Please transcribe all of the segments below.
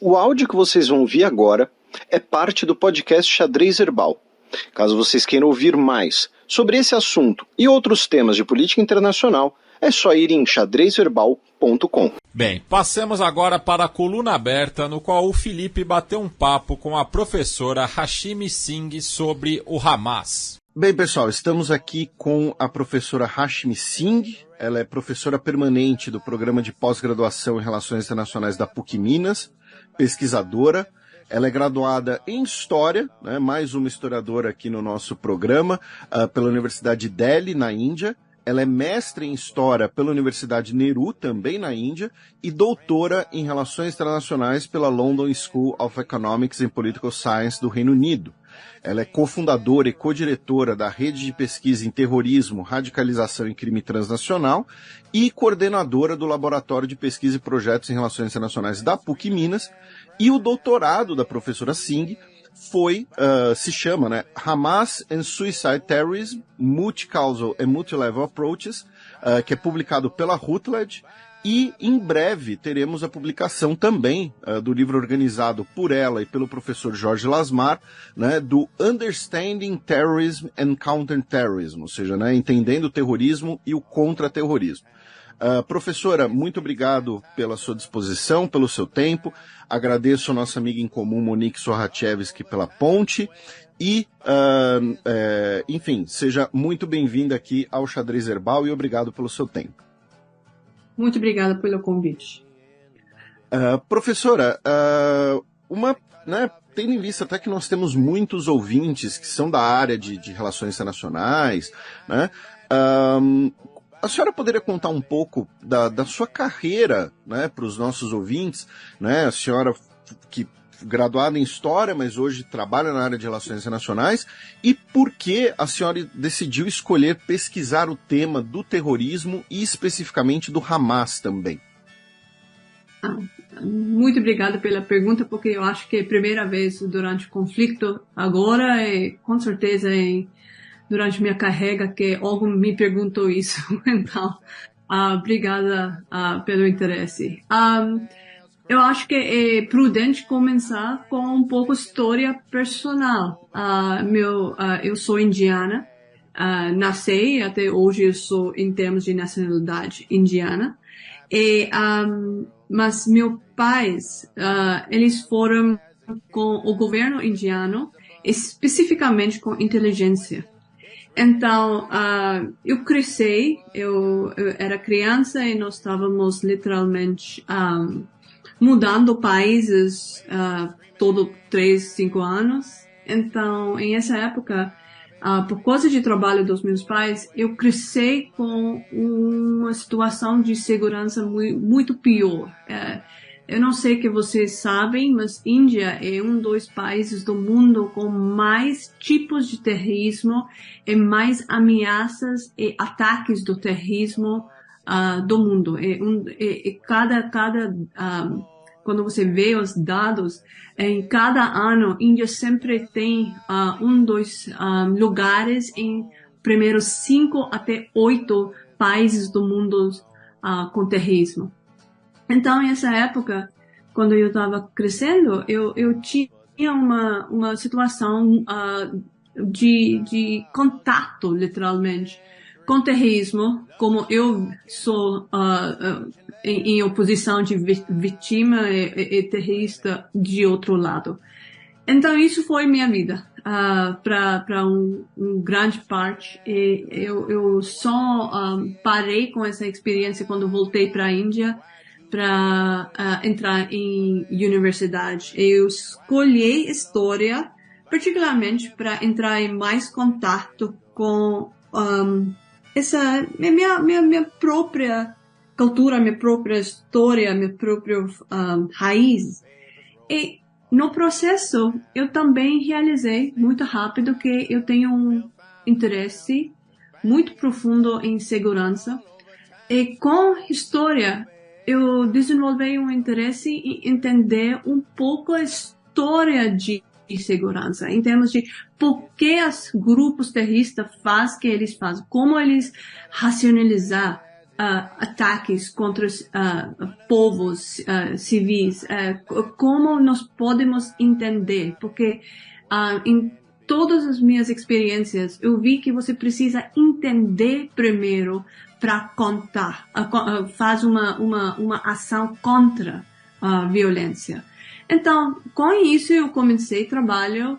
O áudio que vocês vão ouvir agora é parte do podcast Xadrez Herbal. Caso vocês queiram ouvir mais sobre esse assunto e outros temas de política internacional, é só ir em xadrezherbal.com. Bem, passemos agora para a coluna aberta, no qual o Felipe bateu um papo com a professora Hashimi Singh sobre o Hamas. Bem, pessoal, estamos aqui com a professora Hashimi Singh. Ela é professora permanente do Programa de Pós-Graduação em Relações Internacionais da PUC Minas, pesquisadora. Ela é graduada em História, né, mais uma historiadora aqui no nosso programa, pela Universidade de Delhi, na Índia. Ela é mestre em História pela Universidade Nehru, também na Índia, e doutora em Relações Internacionais pela London School of Economics and Political Science do Reino Unido. Ela é cofundadora e codiretora da Rede de Pesquisa em Terrorismo, Radicalização e Crime Transnacional e coordenadora do Laboratório de Pesquisa e Projetos em Relações Internacionais da PUC Minas. E o doutorado da professora Singh se chama, né, Hamas and Suicide Terrorism, Multi-Causal and Multi-Level Approaches, que é publicado pela Routledge. E em breve teremos a publicação também do livro organizado por ela e pelo professor Jorge Lasmar, né, do Understanding Terrorism and Counterterrorism, ou seja, né, entendendo o terrorismo e o contra-terrorismo. Professora, muito obrigado pela sua disposição, pelo seu tempo. Agradeço a nossa amiga em comum, Monique Sorachevski, pela ponte. E, enfim, seja muito bem-vinda aqui ao Xadrez Herbal e obrigado pelo seu tempo. Muito obrigada pelo convite. Professora, tendo em vista até que nós temos muitos ouvintes que são da área de relações internacionais, né? A senhora poderia contar um pouco da sua carreira, né, para os nossos ouvintes, né? A senhora que graduada em História, mas hoje trabalha na área de Relações Internacionais, e por que a senhora decidiu escolher pesquisar o tema do terrorismo e especificamente do Hamas também? Muito obrigada pela pergunta, porque eu acho que é a primeira vez durante o conflito agora, e com certeza durante minha carreira que alguém me perguntou isso. Então, obrigada pelo interesse. Eu acho que é prudente começar com um pouco de história personal. Eu sou indiana, nasci e até hoje eu sou, em termos de nacionalidade, indiana. Mas meus pais, eles foram com o governo indiano, especificamente com inteligência. Então, eu cresci, eu era criança e nós estávamos literalmente mudando países todo 3, 5 anos. Então, em essa época, por causa de trabalho dos meus pais, eu cresci com uma situação de segurança muito pior. Eu não sei que vocês sabem, mas Índia é um dos países do mundo com mais tipos de terrorismo e mais ameaças e ataques do terrorismo do mundo. Quando você vê os dados, em cada ano, a Índia sempre tem dos lugares em primeiros 5 até 8 países do mundo com terrorismo. Então, nessa época, quando eu estava crescendo, eu tinha uma situação de contato, literalmente, com terrorismo, como eu sou em oposição de vítima e terrorista de outro lado. Então, isso foi minha vida, para grande parte. E eu só parei com essa experiência quando voltei para a Índia, para entrar em universidade. Eu escolhi história, particularmente para entrar em mais contato com essa minha própria cultura, minha própria história, minha própria raiz. E no processo, eu também realizei muito rápido que eu tenho um interesse muito profundo em segurança. E com história, eu desenvolvi um interesse em entender um pouco a história de segurança, em termos de por que os grupos terroristas fazem o que eles fazem, como eles racionalizar ataques contra povos civis, como nós podemos entender, porque em todas as minhas experiências eu vi que você precisa entender primeiro para contar, faz uma ação contra a violência. Então, com isso eu comecei trabalho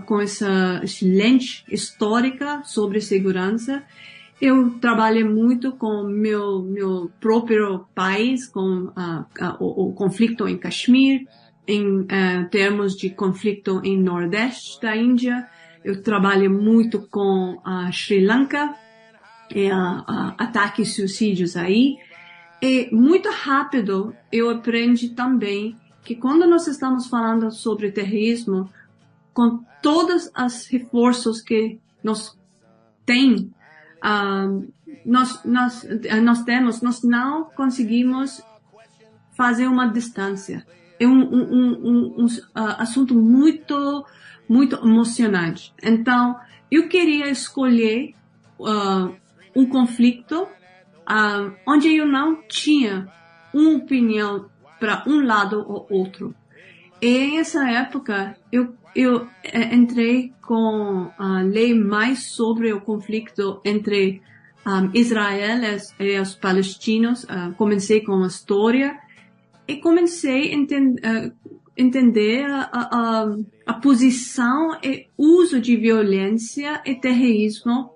com essa lente histórica sobre segurança. Eu trabalhei muito com meu próprio país, com o conflito em Kashmir, em termos de conflito em Nordeste da Índia. Eu trabalhei muito com Sri Lanka, e ataques e suicídios aí. E muito rápido eu aprendi também que quando nós estamos falando sobre terrorismo, com todos os reforços que nós temos, nós não conseguimos fazer uma distância. É um assunto muito emocionante. Então, eu queria escolher um conflito onde eu não tinha uma opinião para um lado ou outro. E nessa época, eu entrei com a lei mais sobre o conflito entre Israel e os palestinos. Comecei com a história e comecei a entender a posição e uso de violência e terrorismo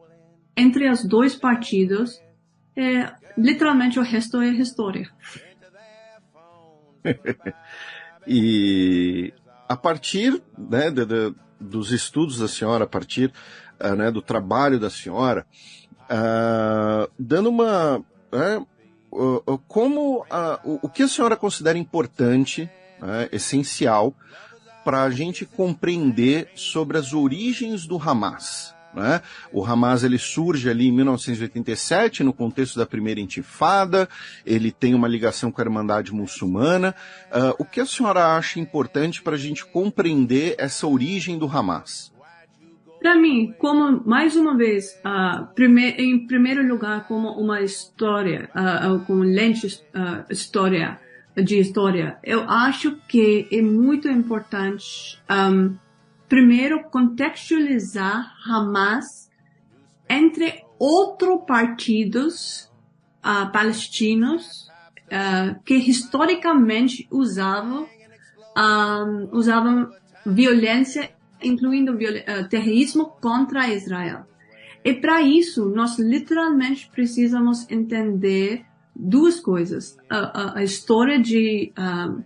entre os dois partidos. Literalmente o resto é história. E a partir, né, dos estudos da senhora, a partir né, do trabalho da senhora, dando uma... o que a senhora considera importante, né, essencial, para a gente compreender sobre as origens do Hamas? Né? O Hamas ele surge ali em 1987 no contexto da primeira intifada, ele tem uma ligação com a Irmandade Muçulmana. O que a senhora acha importante para a gente compreender essa origem do Hamas? Para mim, como mais uma vez, em primeiro lugar, como uma história, com lente de história, eu acho que é muito importante primeiro contextualizar Hamas entre outros partidos palestinos que historicamente usavam violência, incluindo terrorismo contra Israel. E para isso, nós literalmente precisamos entender duas coisas. A história de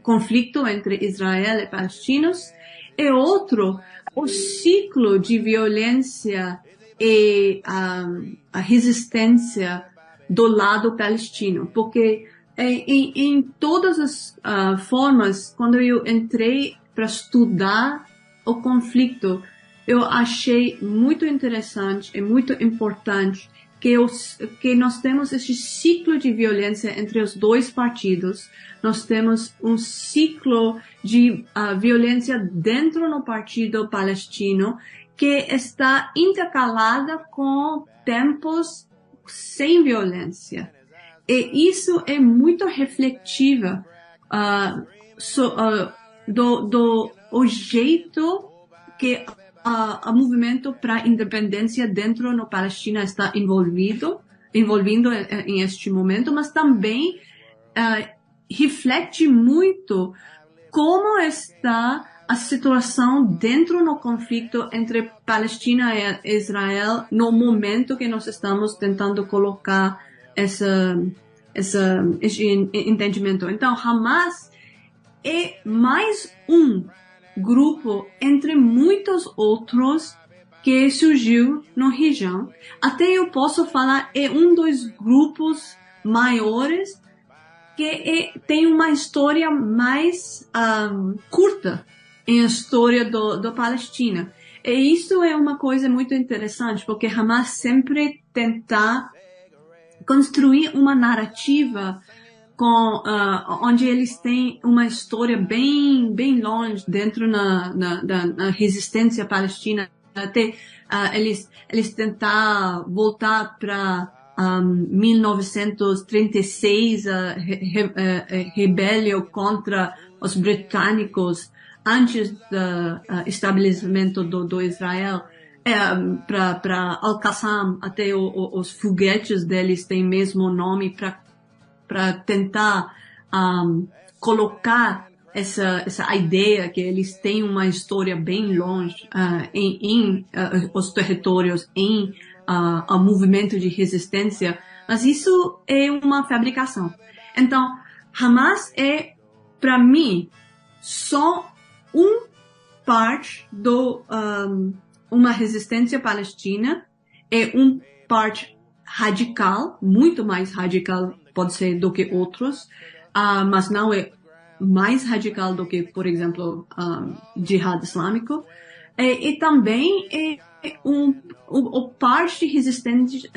conflito entre Israel e palestinos, e outro, o ciclo de violência e a resistência do lado palestino. Porque em todas as formas, quando eu entrei para estudar o conflito, eu achei muito interessante e muito importante que nós temos esse ciclo de violência entre os dois partidos. Nós temos um ciclo de violência dentro do partido palestino que está intercalada com tempos sem violência. E isso é muito reflexiva do jeito que o movimento para a independência dentro da Palestina está envolvindo em este momento, mas também reflete muito como está a situação dentro do conflito entre Palestina e Israel no momento que nós estamos tentando colocar esse entendimento. Então, Hamas é mais um grupo entre muitos outros que surgiu na região. Até eu posso falar, é um dos grupos maiores que tem uma história mais curta em a história da Palestina. E isso é uma coisa muito interessante, porque Hamas sempre tenta construir uma narrativa onde eles têm uma história bem longe dentro na resistência palestina, até eles tentar voltar para 1936, rebelião contra os britânicos antes do estabelecimento do Israel, para Al-Qassam, até os foguetes deles têm mesmo nome para tentar colocar essa ideia que eles têm uma história bem longe em os territórios, em o movimento de resistência, mas isso é uma fabricação. Então, Hamas é, para mim, só parte do uma resistência palestina, é parte radical, muito mais radical pode ser do que outros, mas não é mais radical do que, por exemplo, jihad islâmico, e também é parte de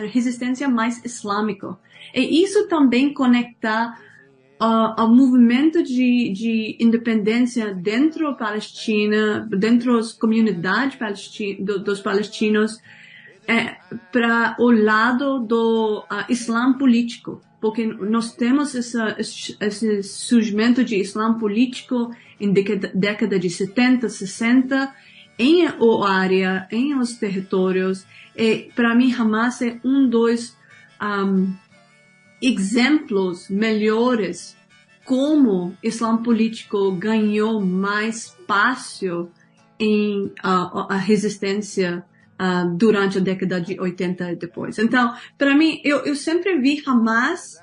resistência mais islâmico. E isso também conecta ao movimento de independência dentro da Palestina, dentro das comunidades dos palestinos, para o lado do Islã político. Porque nós temos esse surgimento de Islã político em década de 70, 60, em a área, em os territórios. E para mim, Hamas é dos exemplos melhores como o Islã político ganhou mais espaço em a resistência durante a década de 80 e depois. Então, para mim, eu sempre vi Hamas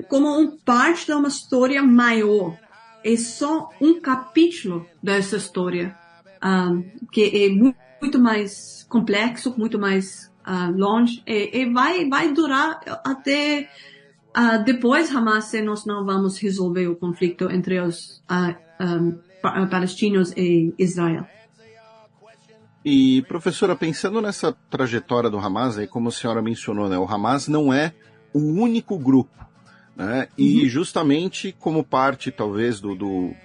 como parte de uma história maior. É só capítulo dessa história, que é muito mais complexo, muito mais longe, e vai durar até depois Hamas, se nós não vamos resolver o conflito entre os palestinos e Israel. E, professora, pensando nessa trajetória do Hamas, aí, como a senhora mencionou, né, o Hamas não é o único grupo, né, e justamente como parte, talvez, do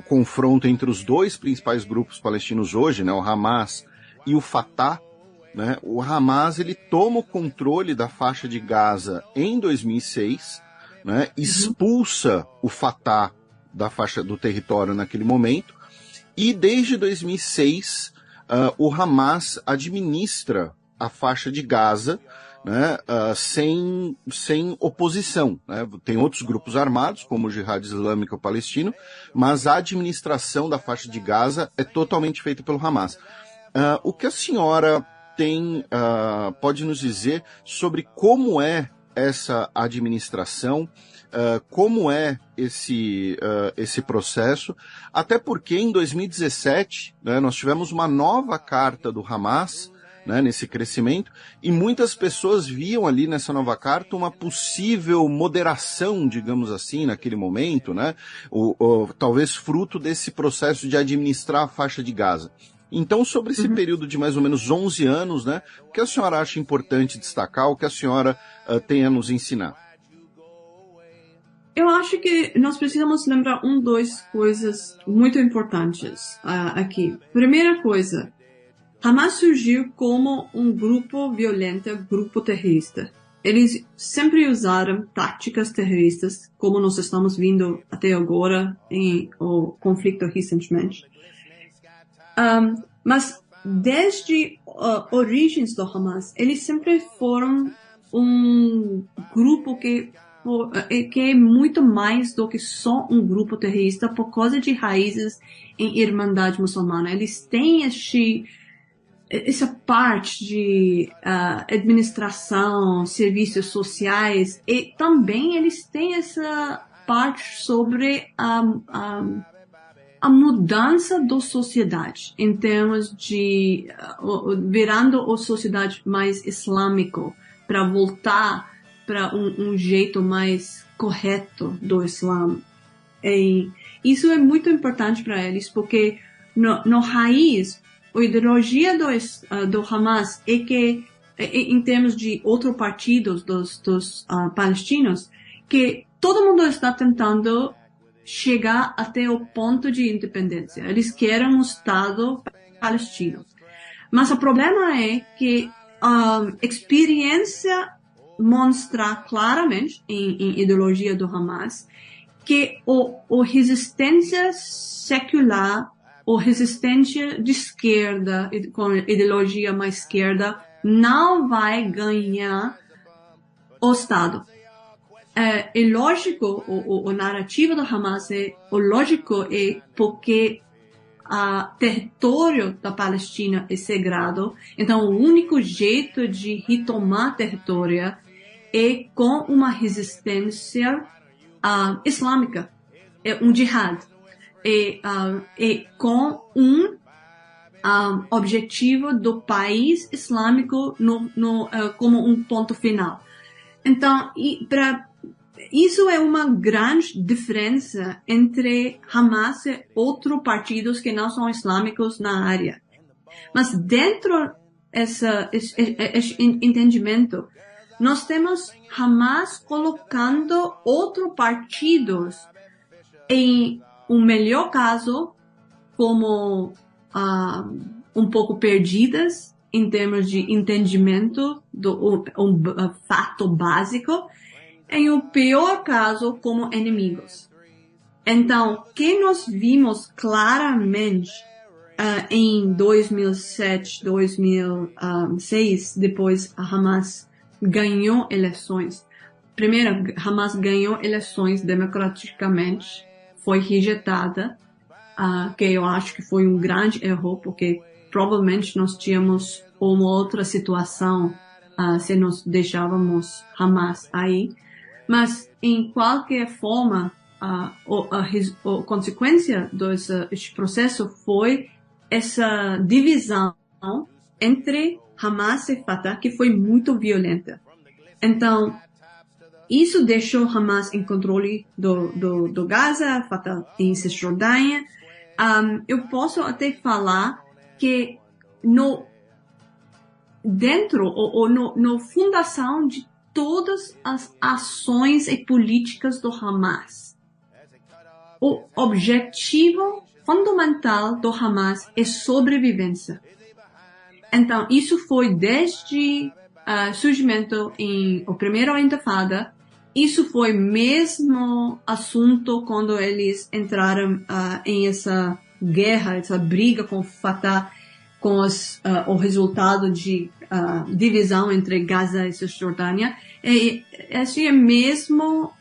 confronto entre os dois principais grupos palestinos hoje, né, o Hamas e o Fatah, né, o Hamas ele toma o controle da faixa de Gaza em 2006, né, expulsa o Fatah da faixa do território naquele momento, e desde 2006 o Hamas administra a faixa de Gaza, né, sem oposição, né? Tem outros grupos armados, como o Jihad Islâmico Palestino, mas a administração da faixa de Gaza é totalmente feita pelo Hamas. O que a senhora pode nos dizer sobre como é essa administração, como é esse processo, até porque em 2017, né, nós tivemos uma nova carta do Hamas, né, nesse crescimento, e muitas pessoas viam ali nessa nova carta uma possível moderação, digamos assim, naquele momento, né, talvez fruto desse processo de administrar a faixa de Gaza. Então, sobre esse período de mais ou menos 11 anos, né, o que a senhora acha importante destacar, o que a senhora tem a nos ensinar? Eu acho que nós precisamos lembrar duas coisas muito importantes aqui. Primeira coisa, Hamas surgiu como um grupo violento, grupo terrorista. Eles sempre usaram táticas terroristas, como nós estamos vendo até agora em o conflito recentemente. Mas desde origens do Hamas, eles sempre foram um grupo que é muito mais do que só um grupo terrorista por causa de raízes em Irmandade Muçulmana. Eles têm essa parte de administração, serviços sociais, e também eles têm essa parte sobre a mudança da sociedade, em termos de virando a sociedade mais islâmica, para voltar para um jeito mais correto do Islã. E isso é muito importante para eles, porque no raiz, a ideologia do Hamas é que, em termos de outros partidos dos palestinos, que todo mundo está tentando chegar até o ponto de independência. Eles querem um Estado palestino. Mas o problema é que experiência mostra claramente em ideologia do Hamas que a resistência secular, a resistência de esquerda, com ideologia mais esquerda, não vai ganhar o Estado. É lógico, o narrativo do Hamas o lógico é porque o território da Palestina é sagrado, então o único jeito de retomar território é com uma resistência islâmica, é um jihad, é com um objetivo do país islâmico como um ponto final. Então, isso é uma grande diferença entre Hamas e outros partidos que não são islâmicos na área. Mas dentro esse entendimento, nós temos Hamas colocando outros partidos em um melhor caso como um pouco perdidas em termos de entendimento do fato básico, em o pior caso como inimigos. Então, o que nós vimos claramente em 2007, 2006, depois a Hamas ganhou eleições. Primeiro, Hamas ganhou eleições democraticamente, foi rejeitada, que eu acho que foi um grande erro, porque provavelmente nós tínhamos uma outra situação se nós deixávamos Hamas aí. Mas, em qualquer forma, a consequência desse processo foi essa divisão entre Hamas e Fatah, que foi muito violenta. Então, isso deixou Hamas em controle do Gaza, Fatah em Cisjordânia. Eu posso até falar que dentro fundação de todas as ações e políticas do Hamas, o objetivo fundamental do Hamas é sobrevivência. Então, isso foi desde surgimento em a primeira intifada. Isso foi mesmo assunto quando eles entraram em essa guerra, essa briga com Fatah, com o resultado de divisão entre Gaza e Cisjordânia. E essa é mesmo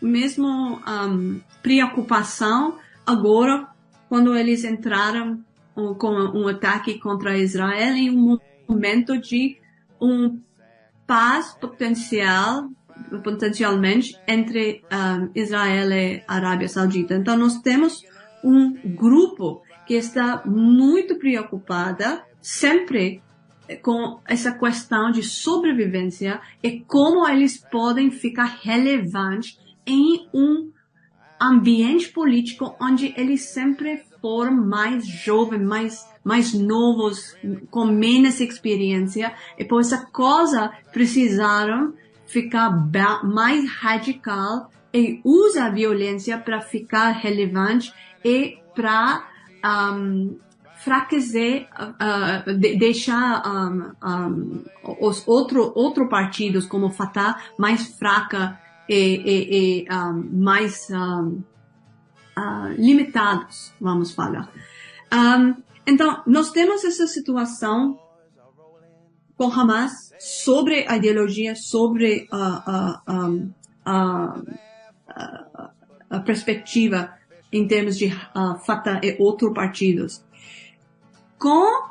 preocupação agora quando eles entraram com um ataque contra Israel em um momento de paz potencialmente entre Israel e Arábia Saudita. Então nós temos um grupo que está muito preocupada sempre com essa questão de sobrevivência e como eles podem ficar relevantes em um ambiente político onde eles sempre foram mais jovens, mais novos, com menos experiência, e por essa coisa precisaram ficar mais radical e usa a violência para ficar relevante e para fraquecer, deixar os outros partidos como Fatah mais fraca e mais limitados, vamos falar. Então, nós temos essa situação com Hamas sobre a ideologia, sobre a perspectiva em termos de Fatah e outros partidos. Com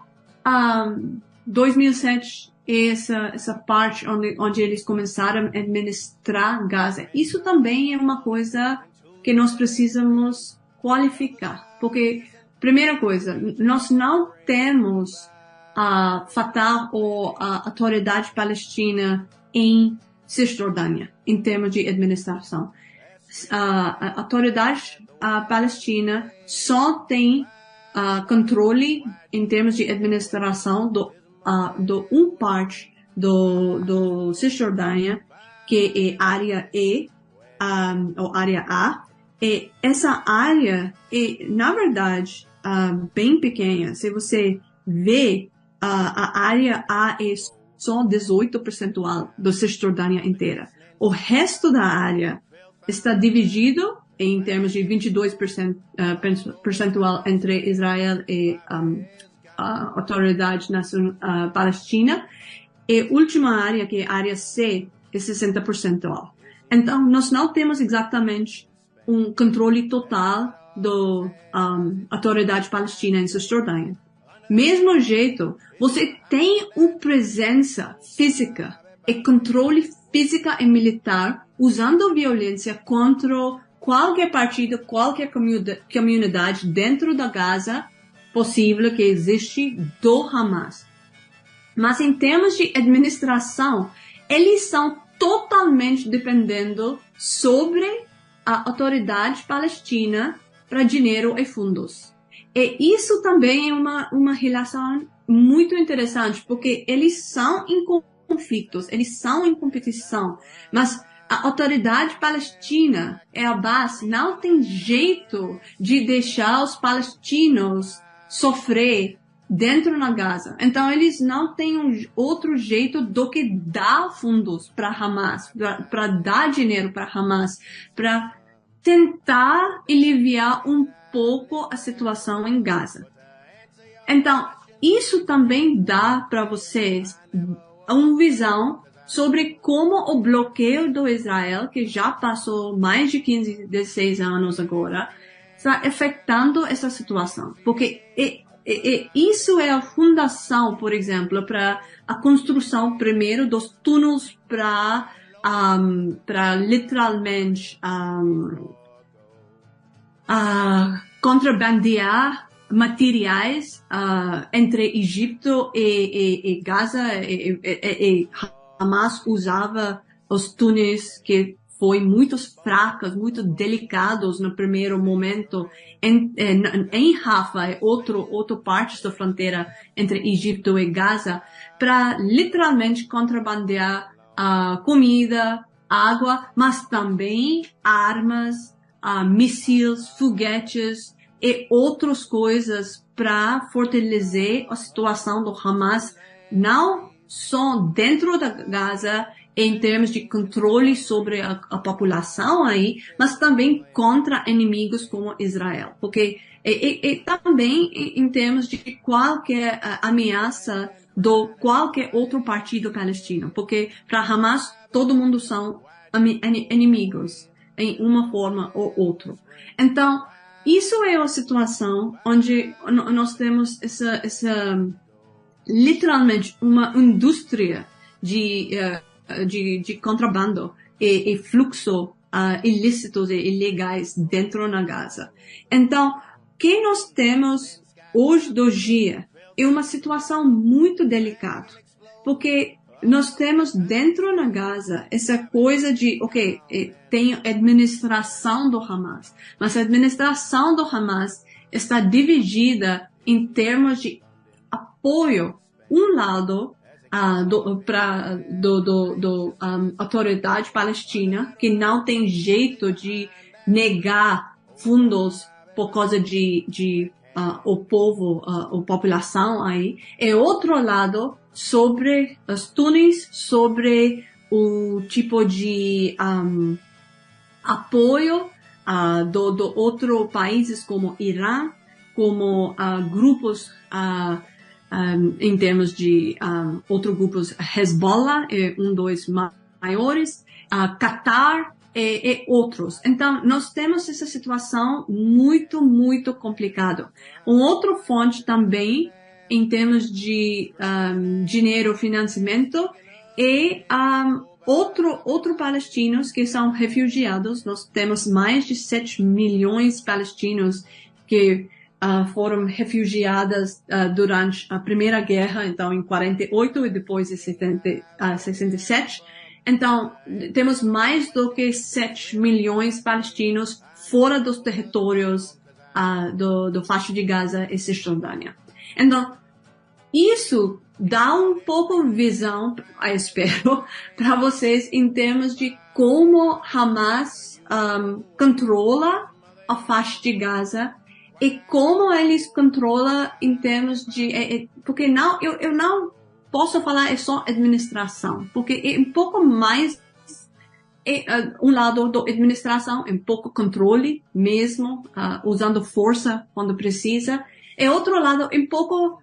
2007, essa parte onde eles começaram a administrar Gaza, isso também é uma coisa que nós precisamos qualificar. Porque, primeira coisa, nós não temos a Fatah ou a autoridade palestina em Cisjordânia, em termos de administração. A autoridade palestina só tem controle em termos de administração do parte do Cisjordânia, que é área E, ou área A, e essa área é, na verdade, bem pequena. Se você vê, a área A é só 18% da Cisjordânia inteira. O resto da área está dividido em termos de 22% percentual entre Israel e a Autoridade Nacional Palestina. E a última área, que é a área C, é 60%. Então, nós não temos exatamente um controle total da Autoridade Palestina em Cisjordânia. Mesmo jeito, você tem uma presença física e controle física e militar usando violência contra qualquer partido, qualquer comunidade dentro da Gaza possível que existe do Hamas. Mas em termos de administração, eles são totalmente dependendo sobre a autoridade palestina para dinheiro e fundos. E isso também é uma relação muito interessante, porque eles são em conflitos, eles são em competição, mas a autoridade palestina e a base não tem jeito de deixar os palestinos sofrer dentro da Gaza. Então, eles não têm outro jeito do que dar fundos para Hamas, para dar dinheiro para Hamas, para tentar aliviar um pouco a situação em Gaza. Então, isso também dá para vocês uma visão sobre como o bloqueio do Israel, que já passou mais de 15, 16 anos agora, está afetando essa situação. Porque isso é a fundação, por exemplo, para a construção primeiro dos túneis para literalmente contrabandear materiais entre Egito e Gaza. E Hamas usava os túneis que foi muito fracos, muito delicados no primeiro momento em Rafah e outra parte da fronteira entre Egito e Gaza para literalmente contrabandear comida, água, mas também armas, mísseis, foguetes e outras coisas para fortalecer a situação do Hamas, não só dentro da Gaza, em termos de controle sobre a população aí, mas também contra inimigos como Israel. Porque e também em termos de qualquer ameaça de qualquer outro partido palestino. Porque para Hamas, todo mundo são inimigos, em uma forma ou outra. Então, isso é a situação onde nós temos essa literalmente uma indústria de contrabando e fluxo ilícitos e ilegais dentro da Gaza. Então, o que nós temos hoje do dia é uma situação muito delicada, porque nós temos dentro da Gaza essa coisa de, tem a administração do Hamas, mas a administração do Hamas está dividida em termos de apoio, um lado, autoridade palestina, que não tem jeito de negar fundos por causa de o povo, a população aí, e outro lado sobre os túneis, sobre o tipo de apoio do outros países como Irã, como grupos em termos de outros grupos, Hezbollah é dos maiores, Qatar e outros. Então, nós temos essa situação muito, muito complicada. Outra fonte também, em termos de dinheiro, financiamento, é outros palestinos que são refugiados. Nós temos mais de 7 milhões de palestinos que foram refugiadas durante a Primeira Guerra, então em 48 e depois em 67. Então, temos mais do que 7 milhões de palestinos fora dos territórios do faixa de Gaza e Cisjordânia. Então, isso dá um pouco de visão, eu espero, para vocês em termos de como Hamas controla a faixa de Gaza e como eles controlam em termos de... Porque eu não posso falar é só administração, porque é um pouco mais um lado da administração, um pouco controle mesmo, usando força quando precisa, e outro lado um pouco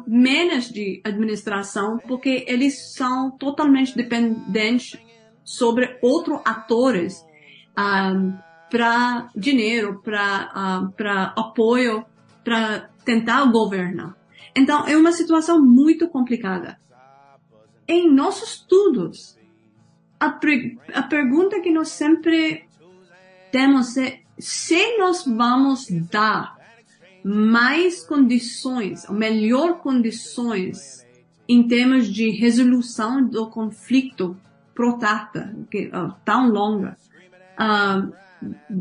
menos de administração, porque eles são totalmente dependentes sobre outros atores para dinheiro, para apoio, para tentar governar. Então, é uma situação muito complicada. Em nossos estudos, a pergunta que nós sempre temos é se nós vamos dar mais condições, melhor condições em termos de resolução do conflito protata, que tão longa,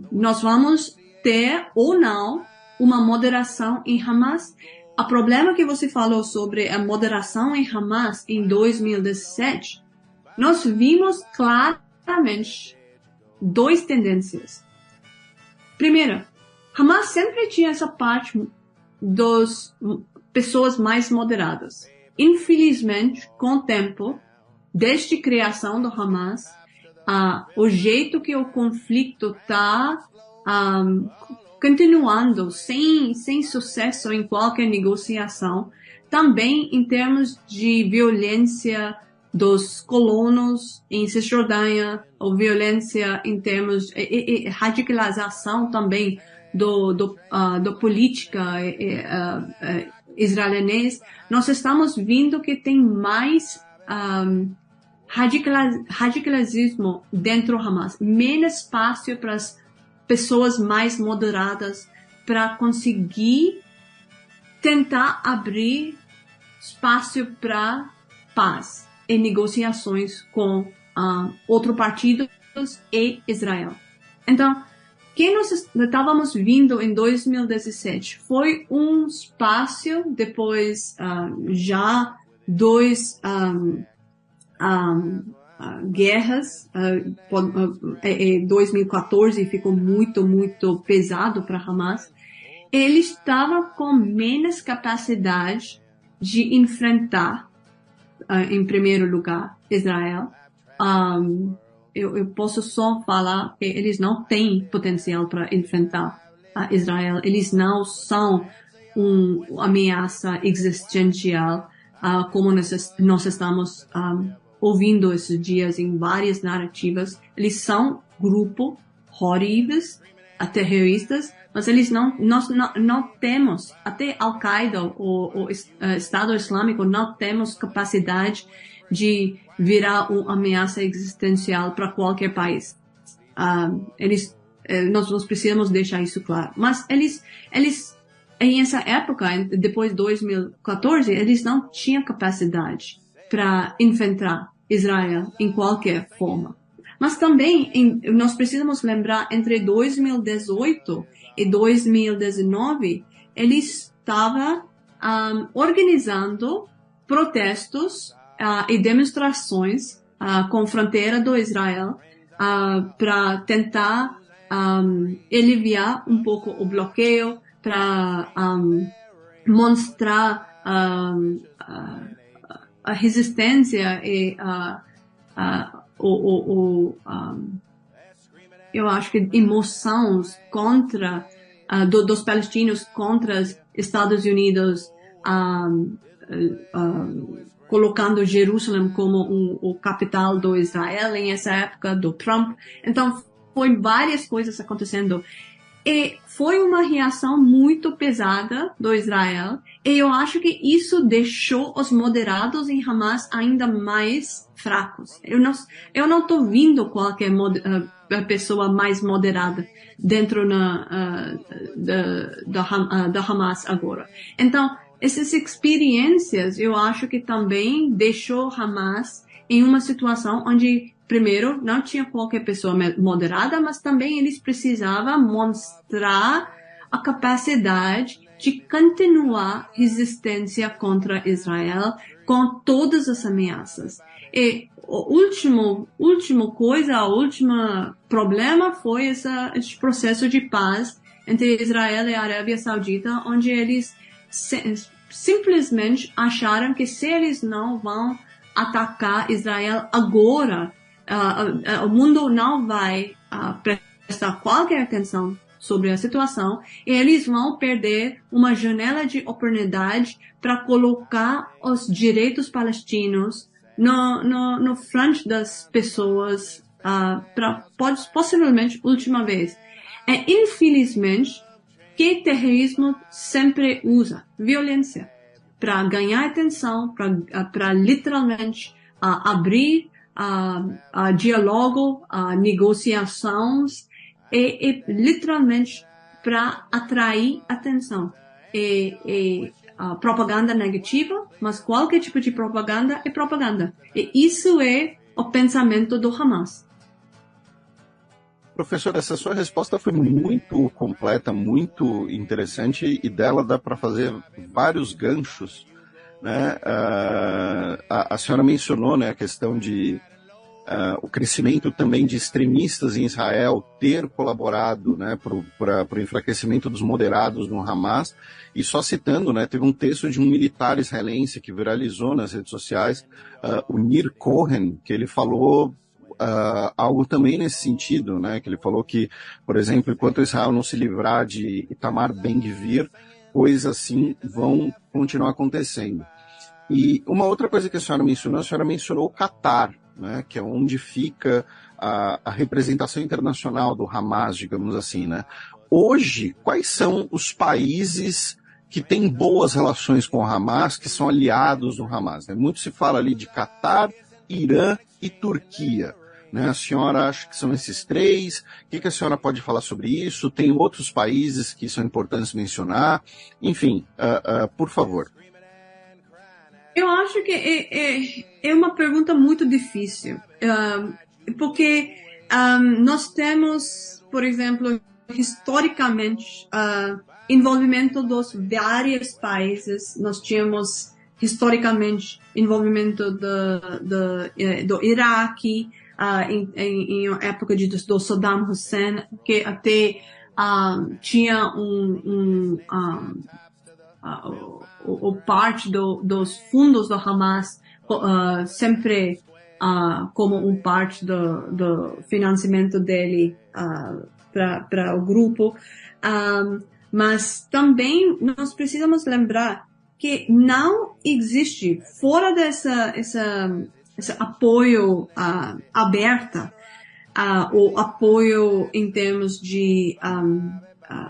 nós vamos ter ou não uma moderação em Hamas. O problema que você falou sobre a moderação em Hamas em 2017, nós vimos claramente duas tendências. Primeiro, Hamas sempre tinha essa parte das pessoas mais moderadas. Infelizmente, com o tempo, desde a criação do Hamas, o jeito que o conflito está continuando sem sucesso em qualquer negociação, também em termos de violência dos colonos em Cisjordânia, ou violência em termos de radicalização também da política israelense, nós estamos vendo que tem mais radicalismo dentro do Hamas, menos espaço para as pessoas mais moderadas para conseguir tentar abrir espaço para paz e negociações com outros partidos e Israel. Então, o que nós estávamos vendo em 2017 foi um espaço, depois já dois guerras, 2014 ficou muito pesado para Hamas. Ele estava com menos capacidade de enfrentar, em primeiro lugar, Israel. Eu posso só falar que eles não têm potencial para enfrentar Israel. Eles não são uma ameaça existencial, como nós estamos ouvindo esses dias em várias narrativas. Eles são grupos horríveis, terroristas, mas nós não temos, até Al-Qaeda ou Estado Islâmico, não temos capacidade de virar uma ameaça existencial para qualquer país. Nós precisamos deixar isso claro. Mas eles em essa época, depois de 2014, eles não tinham capacidade para enfrentar Israel em qualquer forma. Mas também nós precisamos lembrar, entre 2018 e 2019, ele estava organizando protestos e demonstrações com a fronteira do Israel para tentar aliviar um pouco o bloqueio, para mostrar a resistência e eu acho que emoções contra dos palestinos contra os Estados Unidos, colocando Jerusalém como o capital do Israel em essa época do Trump. Então, foi várias coisas acontecendo. E foi uma reação muito pesada do Israel. E eu acho que isso deixou os moderados em Hamas ainda mais fracos. Eu não estou vendo qualquer pessoa mais moderada dentro da Hamas agora. Então, essas experiências, eu acho que também deixou Hamas em uma situação onde, primeiro, não tinha qualquer pessoa moderada, mas também eles precisavam mostrar a capacidade de continuar resistência contra Israel com todas as ameaças. E o último problema foi esse processo de paz entre Israel e a Arábia Saudita, onde eles simplesmente acharam que se eles não vão atacar Israel agora, o mundo não vai prestar qualquer atenção sobre a situação, e eles vão perder uma janela de oportunidade para colocar os direitos palestinos no frente das pessoas, possivelmente última vez. Infelizmente, que terrorismo sempre usa violência para ganhar atenção, para literalmente abrir diálogo, negociações e literalmente para atrair atenção. Propaganda negativa, mas qualquer tipo de propaganda é propaganda. E isso é o pensamento do Hamas. Professor, essa sua resposta foi muito completa, muito interessante, e dela dá para fazer vários ganchos, né? A senhora mencionou, né, a questão de o crescimento também de extremistas em Israel ter colaborado, né, para o enfraquecimento dos moderados no Hamas, e só citando, né, teve um texto de um militar israelense que viralizou nas redes sociais, o Nir Cohen, que ele falou algo também nesse sentido, né, que ele falou que, por exemplo, enquanto Israel não se livrar de Itamar Ben-Gvir, coisas assim vão continuar acontecendo. E uma outra coisa que a senhora mencionou o Catar, né, que é onde fica a representação internacional do Hamas, digamos assim, né? Hoje, quais são os países que têm boas relações com o Hamas, que são aliados do Hamas, né? Muito se fala ali de Catar, Irã e Turquia, né? A senhora acha que são esses três? O que a senhora pode falar sobre isso? Tem outros países que são importantes mencionar? Enfim, por favor. Eu acho que é uma pergunta muito difícil, porque nós temos, por exemplo, historicamente, envolvimento dos vários países. Nós tínhamos, historicamente, envolvimento do Iraque, em época do Saddam Hussein, que até tinha o parte dos fundos do Hamas sempre como parte do financiamento dele para o grupo, mas também nós precisamos lembrar que não existe fora esse apoio aberto, o apoio em termos de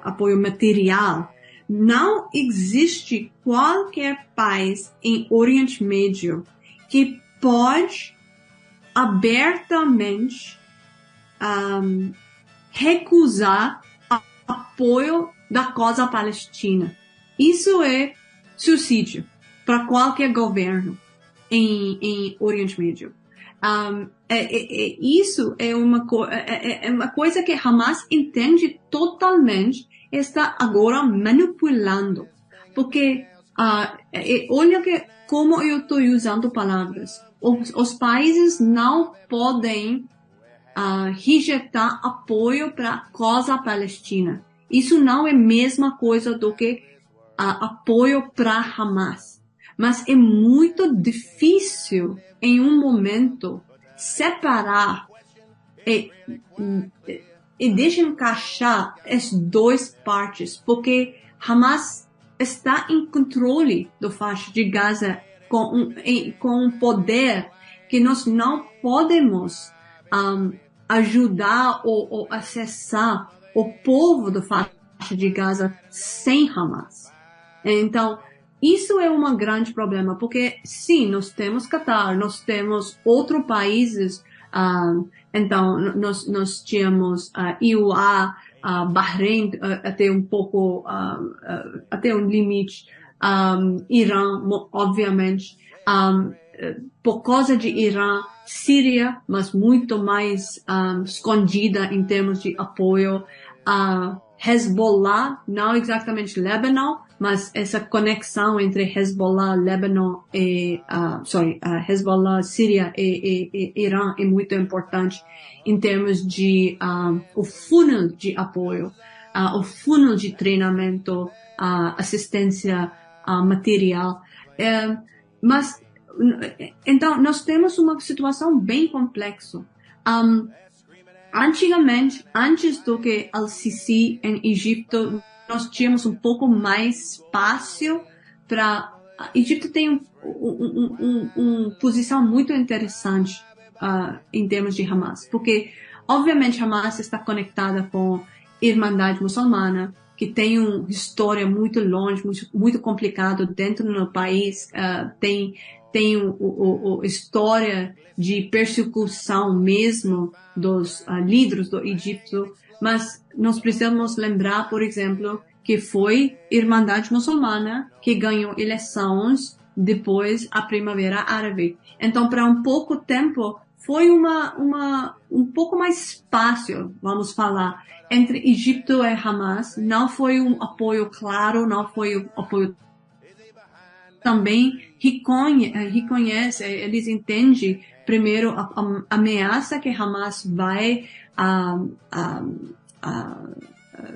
apoio material. Não existe qualquer país em Oriente Médio que pode abertamente recusar apoio da causa palestina. Isso é suicídio para qualquer governo em Oriente Médio. Isso é uma coisa que Hamas entende totalmente, está agora manipulando, porque olha como eu estou usando palavras. Os países não podem rejeitar apoio para a causa palestina. Isso não é a mesma coisa do que apoio para Hamas. Mas é muito difícil, em um momento, separar e deixar encaixar as duas partes, porque Hamas está em controle do faixa de Gaza com um poder que nós não podemos ajudar ou acessar o povo do faixa de Gaza sem Hamas. Então, isso é um grande problema, porque sim, nós temos Catar, nós temos outros países, então nós tínhamos IUA, Bahrein até um pouco, até um limite, Irã, obviamente, por causa de Irã, Síria, mas muito mais escondida em termos de apoio, Hezbollah, não exatamente Líbano, mas essa conexão entre Hezbollah, Líbano e, Hezbollah, Síria e Irã é muito importante em termos de o funnel de apoio, o funnel de treinamento, assistência material. Mas, então, nós temos uma situação bem complexa. Antigamente, antes do que Al-Sisi em Egito, nós tínhamos um pouco mais espaço para... Egito tem uma posição muito interessante em termos de Hamas, porque, obviamente, Hamas está conectada com a Irmandade Muçulmana, que tem uma história muito longe, muito complicada dentro do país, tem história de persecução mesmo dos líderes do Egito, mas nós precisamos lembrar, por exemplo, que foi a Irmandade Muçulmana que ganhou eleições depois da Primavera Árabe. Então, para um pouco tempo, foi um pouco mais fácil, vamos falar, entre Egito e Hamas. Não foi um apoio claro, não foi um apoio também reconhece, eles entendem primeiro a ameaça que Hamas vai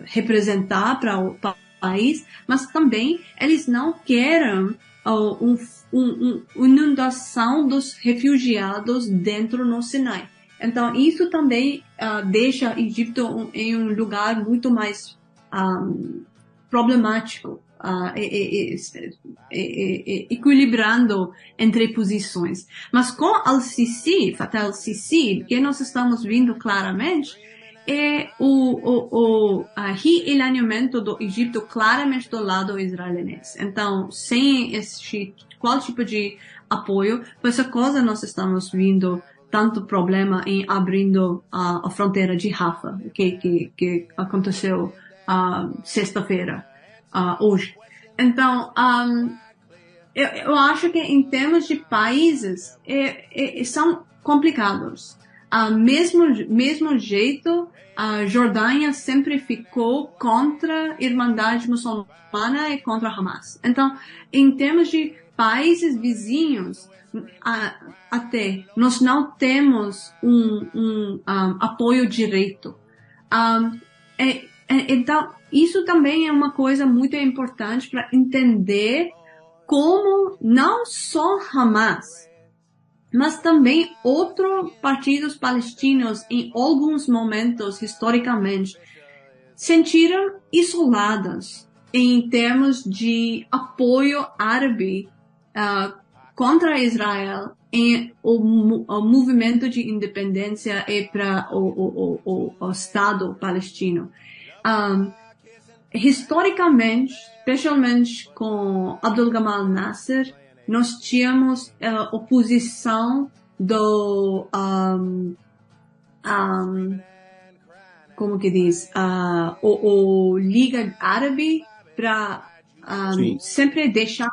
representar para o país, mas também eles não querem uma inundação dos refugiados dentro do Sinai. Então, isso também deixa o Egito em um lugar muito mais problemático, equilibrando entre posições. Mas com Al-Sisi, Fatah Al-Sisi, que nós estamos vendo claramente, é o realinhamento do Egito claramente do lado israelense. Então, sem qual tipo de apoio, por essa coisa nós estamos vendo tanto problema em abrindo a fronteira de Rafah, que aconteceu sexta-feira, hoje. Então, eu acho que em termos de países, são complicados. Mesmo jeito, a Jordânia sempre ficou contra a Irmandade Muçulmana e contra a Hamas. Então, em termos de países vizinhos, até nós não temos um apoio direto. Então, isso também é uma coisa muito importante para entender como não só Hamas, mas também outros partidos palestinos, em alguns momentos, historicamente, sentiram isolados em termos de apoio árabe contra Israel em o movimento de independência e para o Estado palestino. Historicamente, especialmente com Abdul Gamal Nasser, nós tínhamos oposição do como que diz, o Liga Árabe para sempre deixar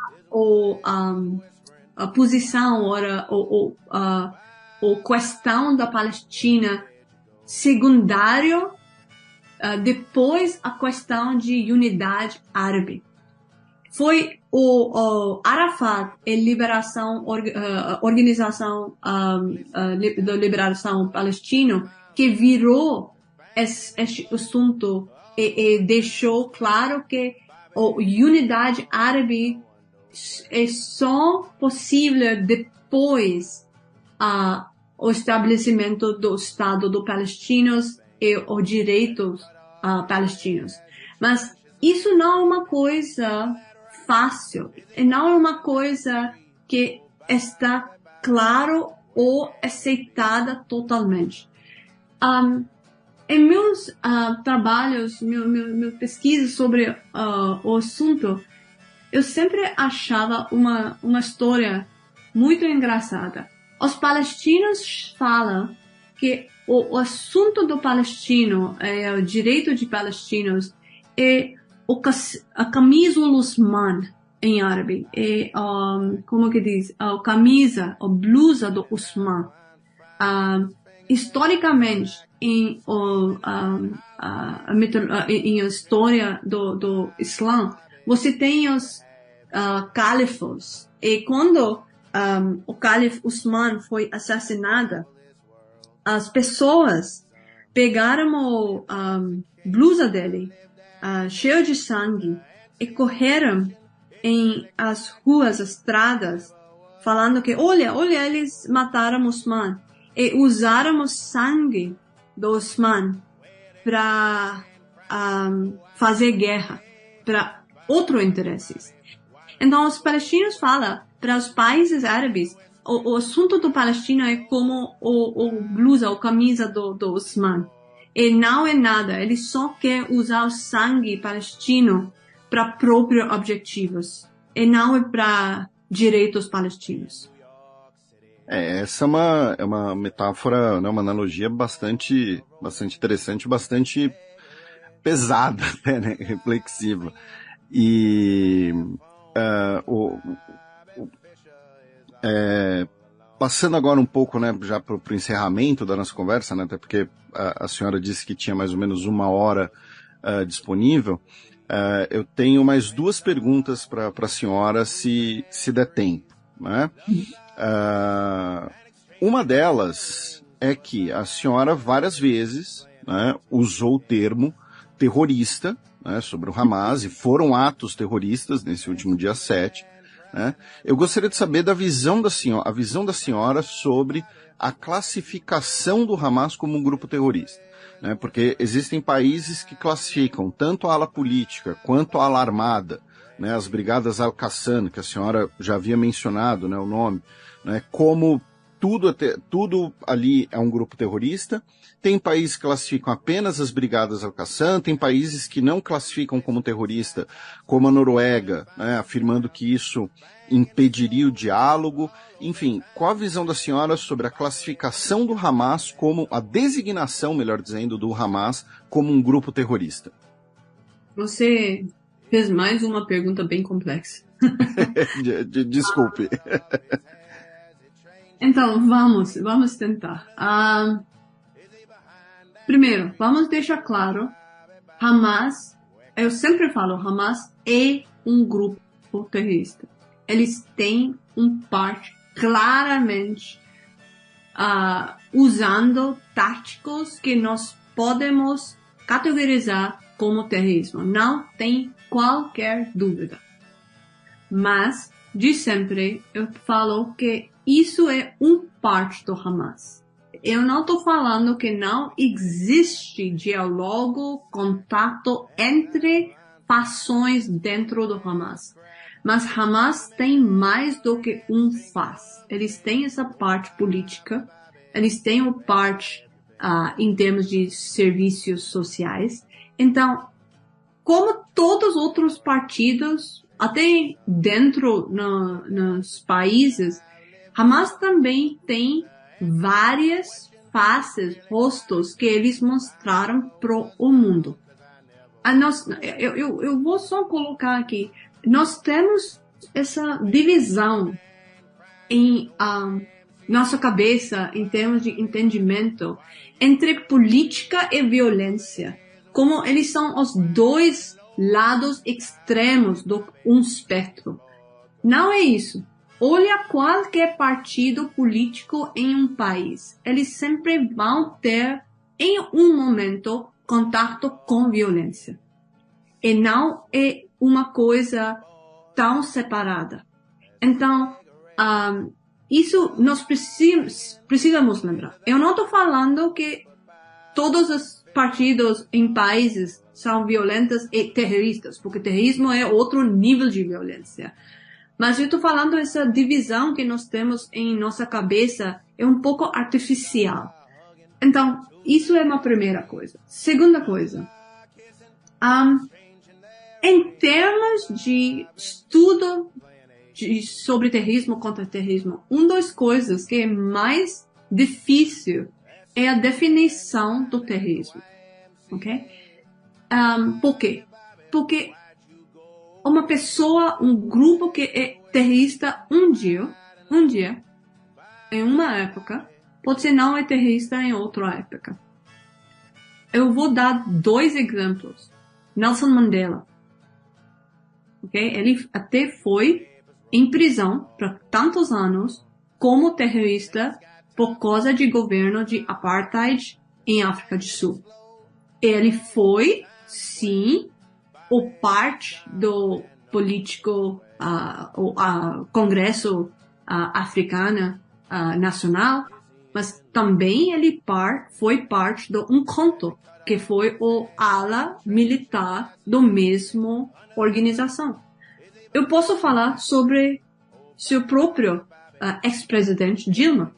a posição ou questão da Palestina secundário depois a questão de unidade árabe. Foi o Arafat, Organização da Liberação Palestina, que virou esse assunto e deixou claro que a unidade árabe é só possível depois o estabelecimento do Estado dos palestinos e os direitos palestinos. Mas isso não é uma coisa fácil, não é uma coisa que está claro ou aceitada totalmente. Em meus trabalhos, minha pesquisa sobre o assunto, eu sempre achava uma história muito engraçada. Os palestinos falam que o assunto do palestino, o direito de palestinos, é a camisa Usman em árabe, como que diz, a camisa, a blusa do Usman. Historicamente, em a história do Islã, você tem os califos, e quando o califa Usman foi assassinado, as pessoas pegaram a blusa dele, cheia de sangue, e correram em as ruas, as estradas, falando que, olha, eles mataram Osman e usaram o sangue do Osman para fazer guerra, para outros interesses. Então, os palestinos falam para os países árabes, o assunto do Palestina é como o blusa, a camisa do Osman. E não é nada, ele só quer usar o sangue palestino para próprios objetivos, e não é para direitos palestinos. Essa é uma metáfora, né, uma analogia bastante interessante, bastante pesada, né, reflexiva. E passando agora um pouco, né, já para o encerramento da nossa conversa, né, até porque a senhora disse que tinha mais ou menos 1 hora disponível, eu tenho mais 2 perguntas para a senhora, se der tempo, né? Uma delas é que a senhora várias vezes, né, usou o termo terrorista, né, sobre o Hamas, e foram atos terroristas nesse último dia 7. Né? Eu gostaria de saber a visão da senhora sobre a classificação do Hamas como um grupo terrorista. Né? Porque existem países que classificam tanto a ala política quanto a ala armada, né, as brigadas Al-Qassam, que a senhora já havia mencionado, né, o nome, né, como tudo ali é um grupo terrorista. Tem países que classificam apenas as brigadas Al-Qassam, tem países que não classificam como terrorista, como a Noruega, né, afirmando que isso impediria o diálogo. Enfim, qual a visão da senhora sobre a classificação do Hamas como, a designação, melhor dizendo, do Hamas como um grupo terrorista? Você fez mais uma pergunta bem complexa. Desculpe. Então, vamos tentar. Primeiro, vamos deixar claro, Hamas, eu sempre falo, Hamas é um grupo terrorista. Eles têm parte claramente usando táticos que nós podemos categorizar como terrorismo. Não tem qualquer dúvida. Mas, de sempre, eu falo que isso é parte do Hamas. Eu não estou falando que não existe diálogo, contato entre fações dentro do Hamas. Mas Hamas tem mais do que faz. Eles têm essa parte política, eles têm a parte em termos de serviços sociais. Então, como todos os outros partidos, até dentro nos países, Hamas também tem várias faces, rostos que eles mostraram para o mundo. Eu vou só colocar aqui, nós temos essa divisão em nossa cabeça, em termos de entendimento, entre política e violência. Como eles são os dois lados extremos de um espectro. Não é isso. Olha qualquer partido político em um país. Eles sempre vão ter, em um momento, contato com violência. E não é uma coisa tão separada. Então, isso nós precisamos lembrar. Eu não estou falando que todos os partidos em países são violentos e terroristas, porque terrorismo é outro nível de violência. Mas eu estou falando essa divisão que nós temos em nossa cabeça é um pouco artificial. Então, isso é uma primeira coisa. Segunda coisa, em termos de estudo sobre terrorismo contra terrorismo, uma das coisas que é mais difícil é a definição do terrorismo. Ok? Por quê? Porque uma pessoa, um grupo que é terrorista um dia, em uma época, pode ser não é terrorista em outra época. Eu vou dar 2 exemplos. Nelson Mandela. Okay? Ele até foi em prisão por tantos anos como terrorista por causa de governo de apartheid em África do Sul. Ele foi, sim, parte do político, o Congresso Africano Nacional, mas também ele foi parte de um conto, que foi o ala militar do mesmo organização. Eu posso falar sobre seu próprio ex-presidente Dilma.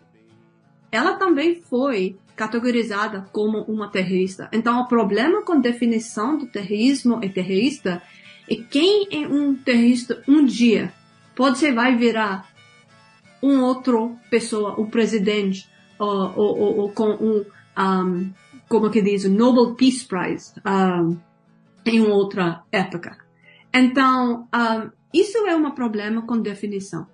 Ela também foi categorizada como uma terrorista. Então, o problema com a definição do terrorismo e terrorista é quem é um terrorista um dia pode ser vai virar outra pessoa, um presidente, ou com como que diz, Nobel Peace Prize em outra época. Então, isso é um problema com definição.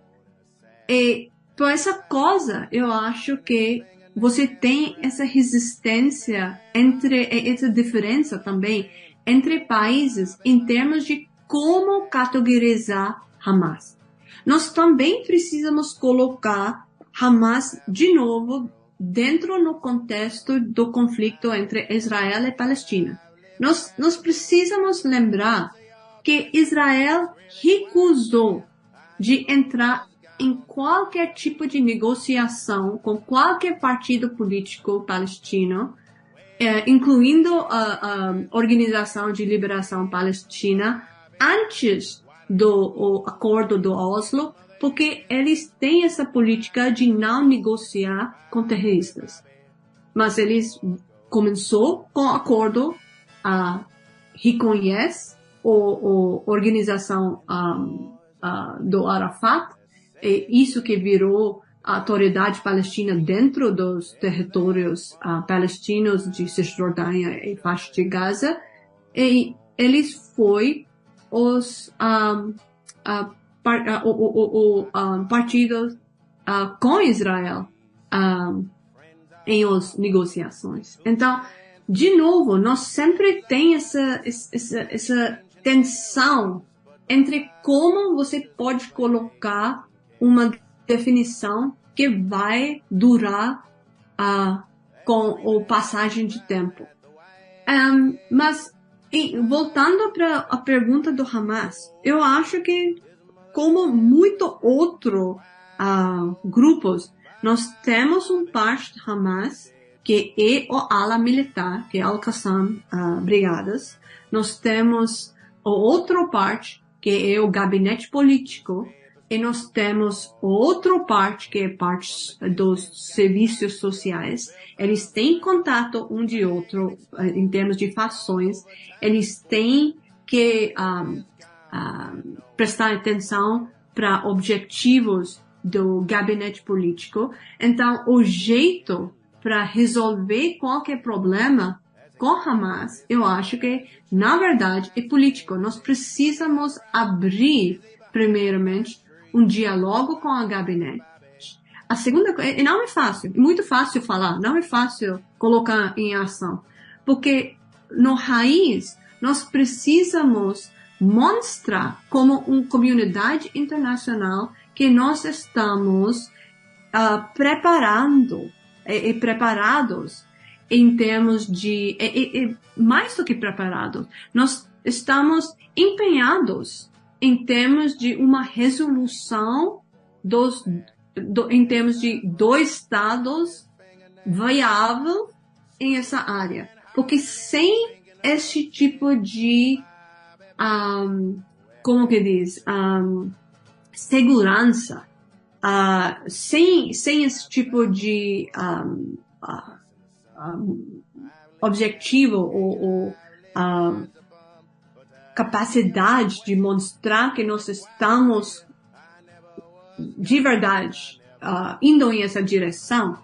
E por essa coisa, eu acho que você tem essa resistência essa diferença também entre países em termos de como categorizar Hamas. Nós também precisamos colocar Hamas de novo dentro no contexto do conflito entre Israel e Palestina. Nós precisamos lembrar que Israel recusou de entrar em qualquer tipo de negociação com qualquer partido político palestino, incluindo a Organização de Liberação Palestina, antes do acordo do Oslo, porque eles têm essa política de não negociar com terroristas. Mas eles começou com o acordo, reconhece a organização do Arafat, e isso que virou a autoridade palestina dentro dos territórios palestinos de Cisjordânia e faixa de Gaza, e eles foi os partidos com Israel em as negociações. Então, de novo, nós sempre tem essa tensão entre como você pode colocar uma definição que vai durar com a passagem de tempo. Mas, voltando para a pergunta do Hamas, eu acho que, como muito outros grupos, nós temos parte do Hamas que é o ala militar, que é Al-Qassam Brigadas. Nós temos a outra parte, que é o gabinete político, e nós temos outra parte, que é parte dos serviços sociais. Eles têm contato um de outro em termos de fações. Eles têm que prestar atenção para objetivos do gabinete político. Então, o jeito para resolver qualquer problema com Hamas, eu acho que, na verdade, é político. Nós precisamos abrir, primeiramente, um diálogo com o gabinete. A segunda coisa, não é fácil, é muito fácil falar, não é fácil colocar em ação, porque no raiz nós precisamos mostrar como uma comunidade internacional que nós estamos preparando e preparados em termos de, mais do que preparados, nós estamos empenhados em termos de uma resolução em termos de dois estados viável em essa área. Porque sem esse tipo de, como que diz, segurança, sem esse tipo de objetivo ou capacidade de mostrar que nós estamos de verdade indo em essa direção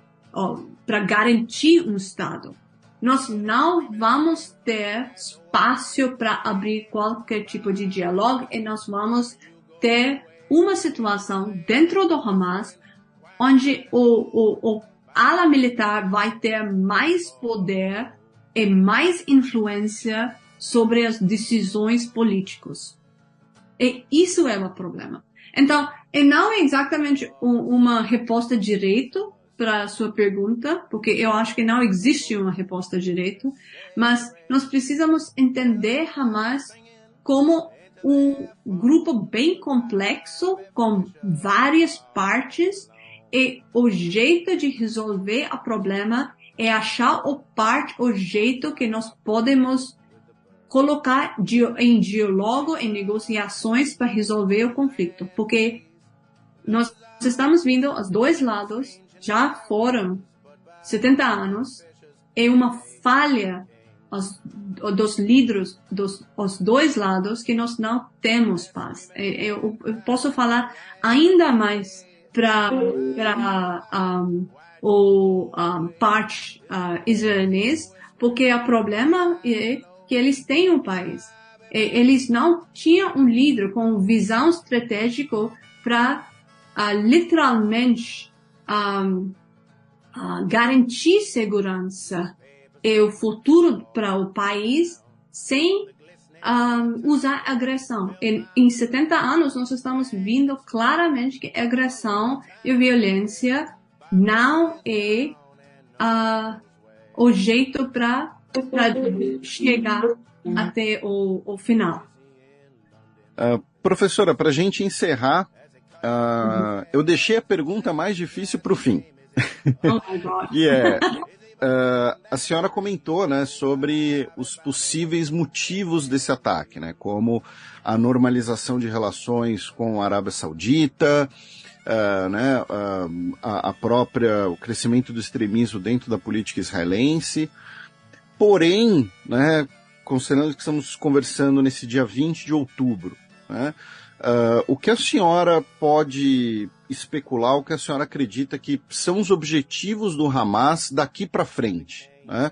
para garantir um Estado, nós não vamos ter espaço para abrir qualquer tipo de diálogo e nós vamos ter uma situação dentro do Hamas onde o ala militar vai ter mais poder e mais influência sobre as decisões políticas. E isso é o problema. Então, não é exatamente uma resposta direta para a sua pergunta, porque eu acho que não existe uma resposta direta, mas nós precisamos entender Hamas como um grupo bem complexo, com várias partes, e o jeito de resolver o problema é achar o jeito que nós podemos colocar em diálogo, em negociações para resolver o conflito. Porque nós estamos vendo os dois lados, já foram 70 anos, é uma falha dos líderes dos dois lados que nós não temos paz. Eu posso falar ainda mais para o parte israelense, porque o problema é que eles têm um país. Eles não tinham um líder com visão estratégica para literalmente garantir segurança e o futuro para o país sem usar agressão. Em 70 anos, nós estamos vendo claramente que agressão e violência não é o jeito para chegar até o final. Professora, para a gente encerrar, eu deixei a pergunta mais difícil para o fim. Oh my God. E a senhora comentou, né, sobre os possíveis motivos desse ataque, né, como a normalização de relações com a Arábia Saudita, né, o crescimento do extremismo dentro da política israelense. Porém, né, considerando que estamos conversando nesse dia 20 de outubro, né, o que a senhora pode especular, o que a senhora acredita que são os objetivos do Hamas daqui para frente? Né?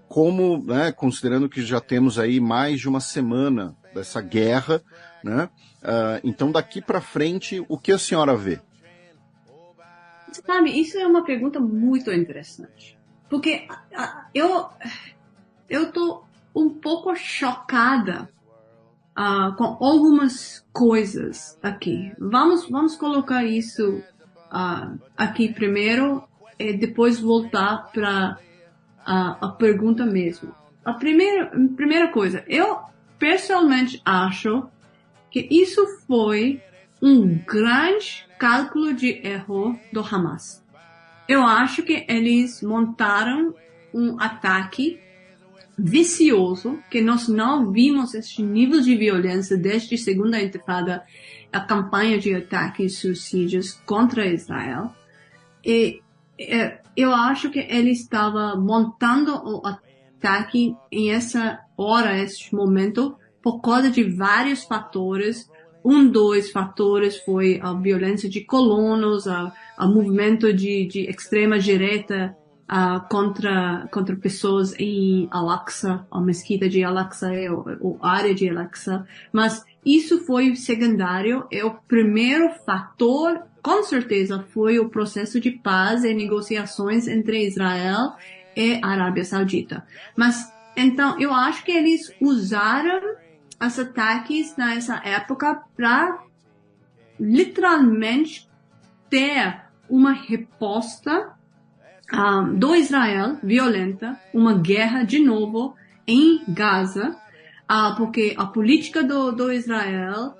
Como, né, considerando que já temos aí mais de uma semana dessa guerra, né? Então daqui para frente, o que a senhora vê? Sabe, isso é uma pergunta muito interessante. Porque eu tô um pouco chocada com algumas coisas aqui. Vamos colocar isso aqui primeiro e depois voltar para a pergunta mesmo. A primeira coisa, eu pessoalmente acho que isso foi um grande cálculo de erro do Hamas. Eu acho que eles montaram um ataque vicioso, que nós não vimos este nível de violência desde a segunda intifada, a campanha de ataques e suicídios contra Israel. E eu acho que ele estava montando o ataque em essa hora, esse momento, por causa de vários fatores. Dos fatores foi a violência de colonos, o movimento de extrema direita contra pessoas em Al-Aqsa, a mesquita de Al-Aqsa, a área de Al-Aqsa. Mas isso foi secundário. E o primeiro fator, com certeza, foi o processo de paz e negociações entre Israel e a Arábia Saudita. Mas, então, eu acho que eles usaram os ataques nessa época para literalmente ter uma resposta do Israel violenta, uma guerra de novo em Gaza, porque a política do Israel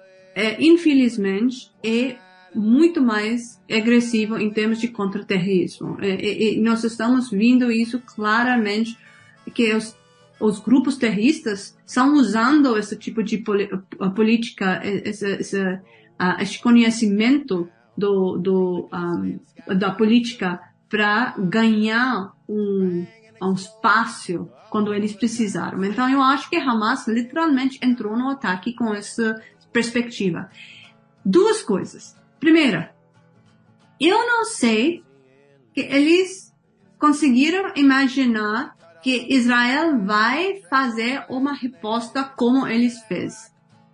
infelizmente é muito mais agressiva em termos de contra-terrorismo. E nós estamos vendo isso claramente, que os grupos terroristas estão usando esse tipo de política, esse conhecimento da política para ganhar um espaço quando eles precisaram. Então, eu acho que Hamas literalmente entrou no ataque com essa perspectiva. Duas coisas. Primeira, eu não sei que eles conseguiram imaginar que Israel vai fazer uma resposta como eles fez.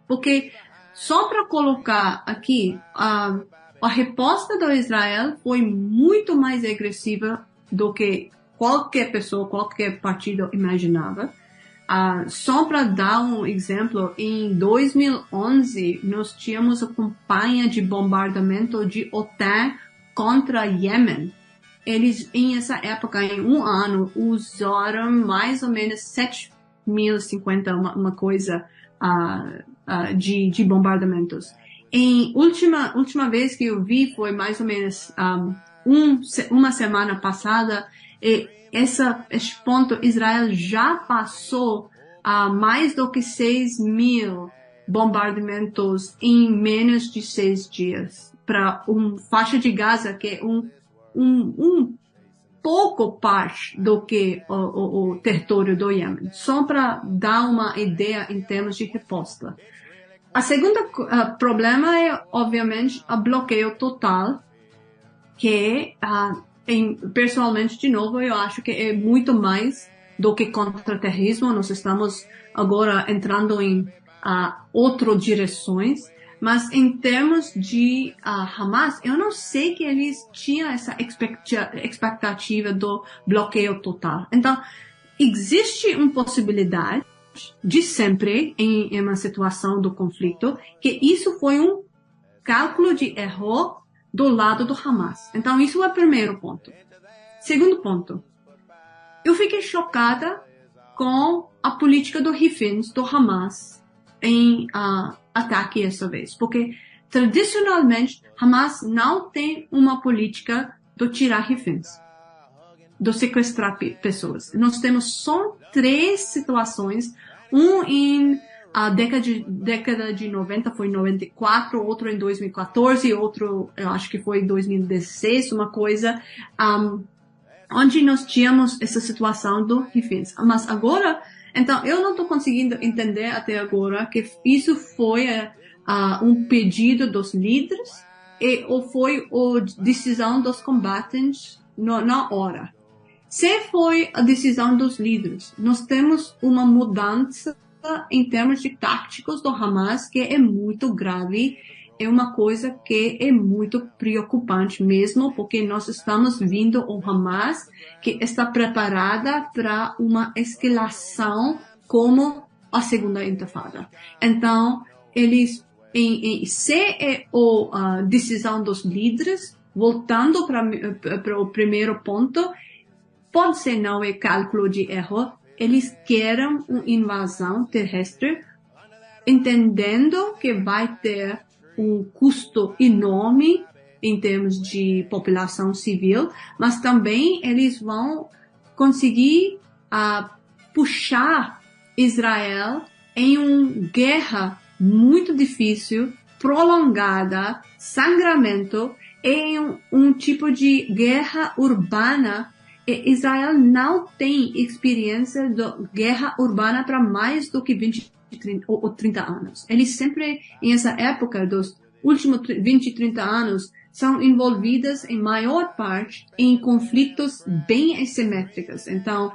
Porque, só para colocar aqui, a resposta do Israel foi muito mais agressiva do que qualquer pessoa, qualquer partido imaginava. Só para dar um exemplo, em 2011, nós tínhamos a campanha de bombardamento de OTAN contra Iêmen. Eles, em essa época, em um ano, usaram mais ou menos 7.050, uma coisa, de bombardamentos. Em última vez que eu vi foi mais ou menos uma semana passada, e esse ponto Israel já passou a mais do que 6.000 bombardamentos em menos de 6 dias para faixa de Gaza que é um pouco parte do que o território do Iêmen, só para dar uma ideia em termos de resposta. A segunda problema é, obviamente, o bloqueio total, que, pessoalmente, de novo, eu acho que é muito mais do que contra-terrorismo. Nós estamos agora entrando em outras direções, mas em termos de Hamas, eu não sei que eles tinham essa expectativa do bloqueio total. Então, existe uma possibilidade de sempre, em uma situação do conflito, que isso foi um cálculo de erro do lado do Hamas. Então, isso é o primeiro ponto. Segundo ponto, eu fiquei chocada com a política do reféns do Hamas em ataque essa vez, porque tradicionalmente Hamas não tem uma política de tirar reféns, de sequestrar pessoas. Nós temos só 3 situações, em a década de 90, foi em 94, outro em 2014, outro eu acho que foi em 2016, uma coisa onde nós tínhamos essa situação do reféns. Mas agora, então, eu não estou conseguindo entender até agora que isso foi um pedido dos líderes ou foi a decisão dos combatentes na hora. Se foi a decisão dos líderes, nós temos uma mudança em termos de táticos do Hamas que é muito grave, é uma coisa que é muito preocupante mesmo, porque nós estamos vendo o Hamas que está preparada para uma escalação como a segunda intifada. Então, eles, se é a decisão dos líderes, voltando para o primeiro ponto, pode ser não é cálculo de erro, eles querem uma invasão terrestre, entendendo que vai ter um custo enorme em termos de população civil, mas também eles vão conseguir puxar Israel em uma guerra muito difícil, prolongada, sangramento, em um tipo de guerra urbana. Israel não tem experiência de guerra urbana para mais do que 20 ou 30 anos. Eles sempre, em essa época dos últimos 20, 30 anos, são envolvidas em maior parte em conflitos bem assimétricos. Então,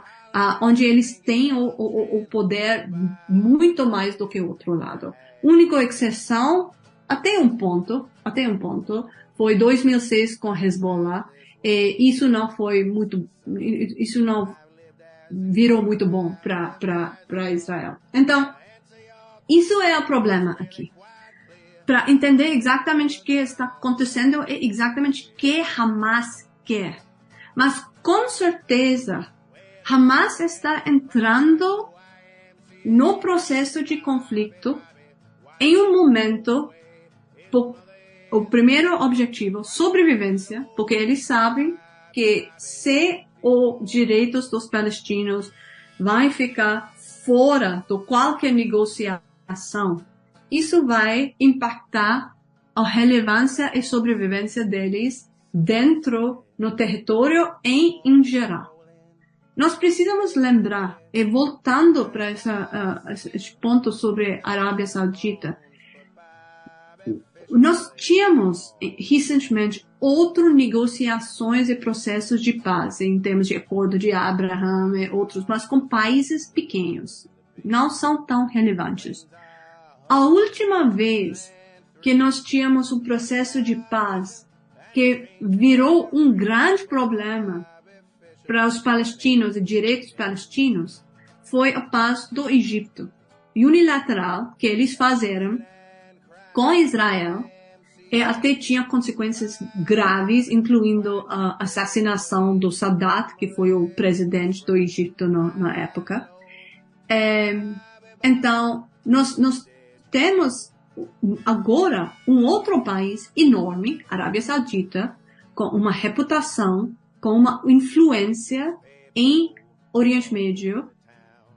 onde eles têm o poder muito mais do que o outro lado. Única exceção, até um ponto, foi 2006 com Hezbollah. Isso não virou muito bom para Israel. Então, isso é o problema aqui. Para entender exatamente o que está acontecendo é exatamente o que Hamas quer. Mas, com certeza, Hamas está entrando no processo de conflito em um momento, o primeiro objetivo, sobrevivência, porque eles sabem que se os direitos dos palestinos vai ficar fora de qualquer negociação, isso vai impactar a relevância e sobrevivência deles dentro no território em geral. Nós precisamos lembrar, e voltando para esse ponto sobre a Arábia Saudita, nós tínhamos recentemente outras negociações e processos de paz em termos de acordo de Abraham e outros, mas com países pequenos. Não são tão relevantes. A última vez que nós tínhamos um processo de paz que virou um grande problema para os palestinos e direitos palestinos foi a paz do Egito, unilateral, que eles fizeram com Israel, e até tinha consequências graves, incluindo a assassinação do Sadat, que foi o presidente do Egito na época. Então, nós temos agora um outro país enorme, Arábia Saudita, com uma reputação, com uma influência em Oriente Médio,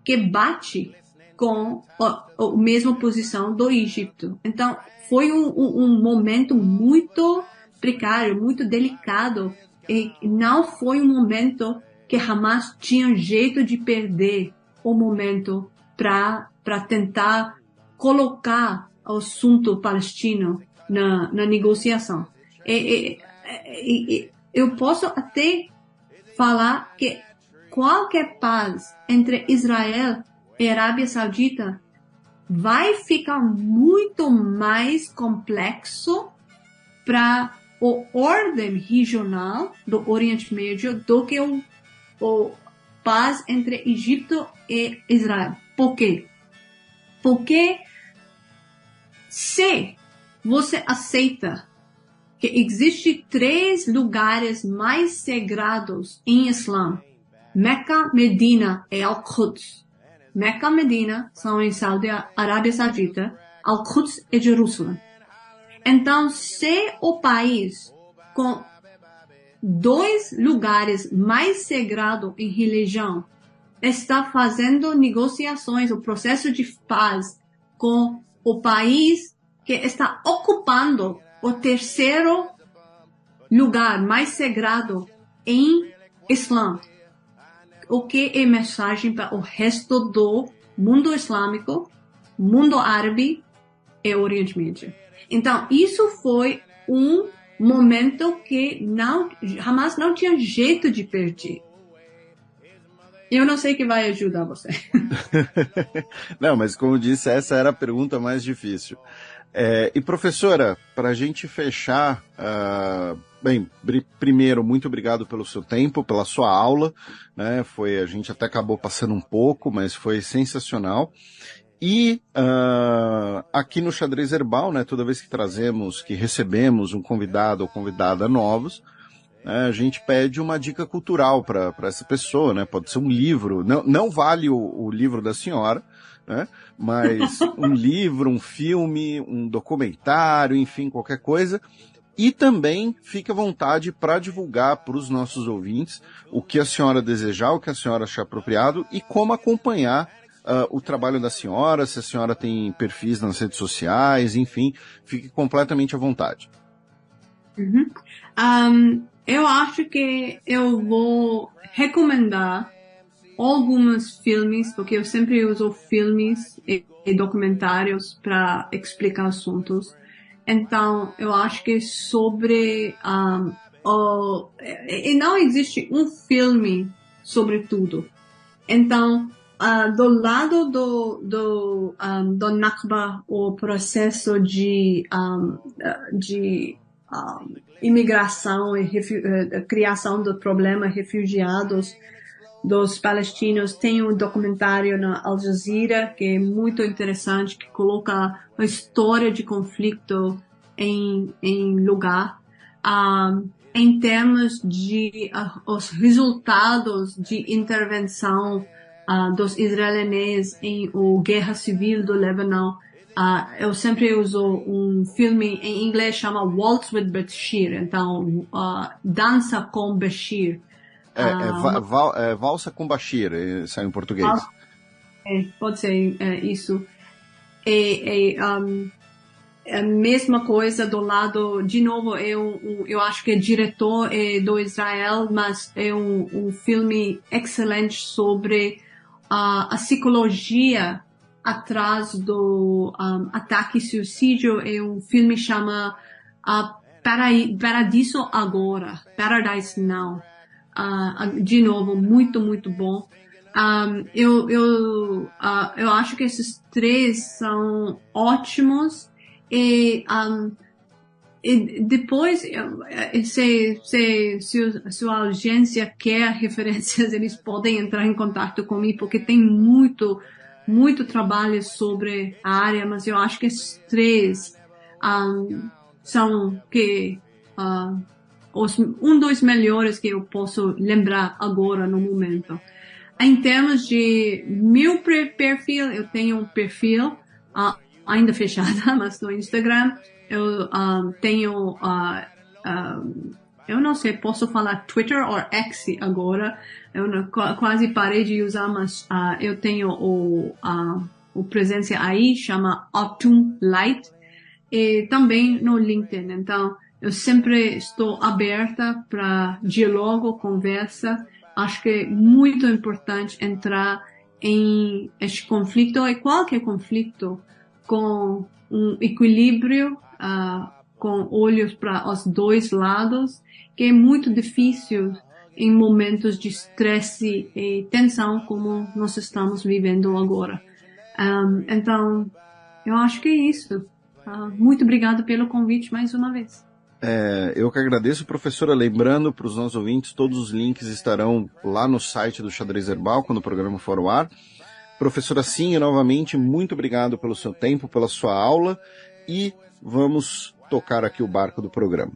que bate com a mesma posição do Egito. Então, foi um momento muito precário, muito delicado, e não foi um momento que Hamas tinha jeito de perder o momento para tentar colocar o assunto palestino na negociação. Eu posso até falar que qualquer paz entre Israel e Arábia Saudita vai ficar muito mais complexo para a ordem regional do Oriente Médio do que o paz entre Egito e Israel. Por quê? Porque se você aceita que existem 3 lugares mais sagrados em Islã, Meca, Medina e Al-Quds. Meca e Medina são em Arábia Saudita, Al-Quds e Jerusalém. Então, se o país com 2 lugares mais sagrados em religião está fazendo negociações, o processo de paz com o país que está ocupando o 3º lugar mais sagrado em Islã, o que é mensagem para o resto do mundo islâmico, mundo árabe e Oriente Médio. Então, isso foi um momento que Hamas não tinha jeito de perder. Eu não sei que vai ajudar você. Não, mas como disse, essa era a pergunta mais difícil. E professora, para a gente fechar, primeiro, muito obrigado pelo seu tempo, pela sua aula, né? A gente até acabou passando um pouco, mas foi sensacional. E aqui no Xadrez Herbal, né, toda vez que recebemos um convidado ou convidada novos, a gente pede uma dica cultural para essa pessoa, né? Pode ser um livro, não vale o livro da senhora, né? Mas um livro, um filme, um documentário, enfim, qualquer coisa. E também fique à vontade para divulgar para os nossos ouvintes o que a senhora desejar, o que a senhora achar apropriado e como acompanhar o trabalho da senhora, se a senhora tem perfis nas redes sociais, enfim, fique completamente à vontade. Eu acho que eu vou recomendar alguns filmes, porque eu sempre uso filmes e documentários para explicar assuntos. Então, eu acho que sobre... e não existe um filme sobre tudo. Então, do lado do Nakba, o processo de imigração e criação do problema refugiados dos palestinos, tem um documentário na Al Jazeera que é muito interessante, que coloca a história de conflito em lugar. Em termos de os resultados de intervenção dos israelenses em a guerra civil do Líbano, eu sempre uso um filme em inglês chama Waltz with Bashir, então Dança com Bashir. Valsa com Bashir, saiu em português. Pode ser isso. A mesma coisa do lado, de novo, eu acho que é diretor do Israel, mas é um filme excelente sobre a psicologia atrás do ataque e suicídio. É um filme que chama Paradiso Agora, Paradise Now. De novo, muito, muito bom. Eu acho que esses 3 são ótimos. E depois, se sua audiência quer referências, eles podem entrar em contato comigo, porque tem muito trabalho sobre a área, mas eu acho que esses 3 são um dos melhores que eu posso lembrar agora no momento. Em termos de meu perfil, eu tenho um perfil ainda fechada, mas no Instagram eu tenho, eu não sei, posso falar Twitter ou X agora, eu quase parei de usar, mas eu tenho o presença aí, chama Autumn Light, e também no LinkedIn. Então, eu sempre estou aberta para diálogo, conversa. Acho que é muito importante entrar em este conflito, e qualquer conflito, com um equilíbrio, com olhos para os dois lados, que é muito difícil em momentos de estresse e tensão como nós estamos vivendo agora. Então, eu acho que é isso. Muito obrigada pelo convite mais uma vez. Eu que agradeço, professora. Lembrando para os nossos ouvintes, todos os links estarão lá no site do Xadrez Herbal, quando o programa for ao ar. Professora Singh, novamente, muito obrigado pelo seu tempo, pela sua aula, e vamos tocar aqui o barco do programa.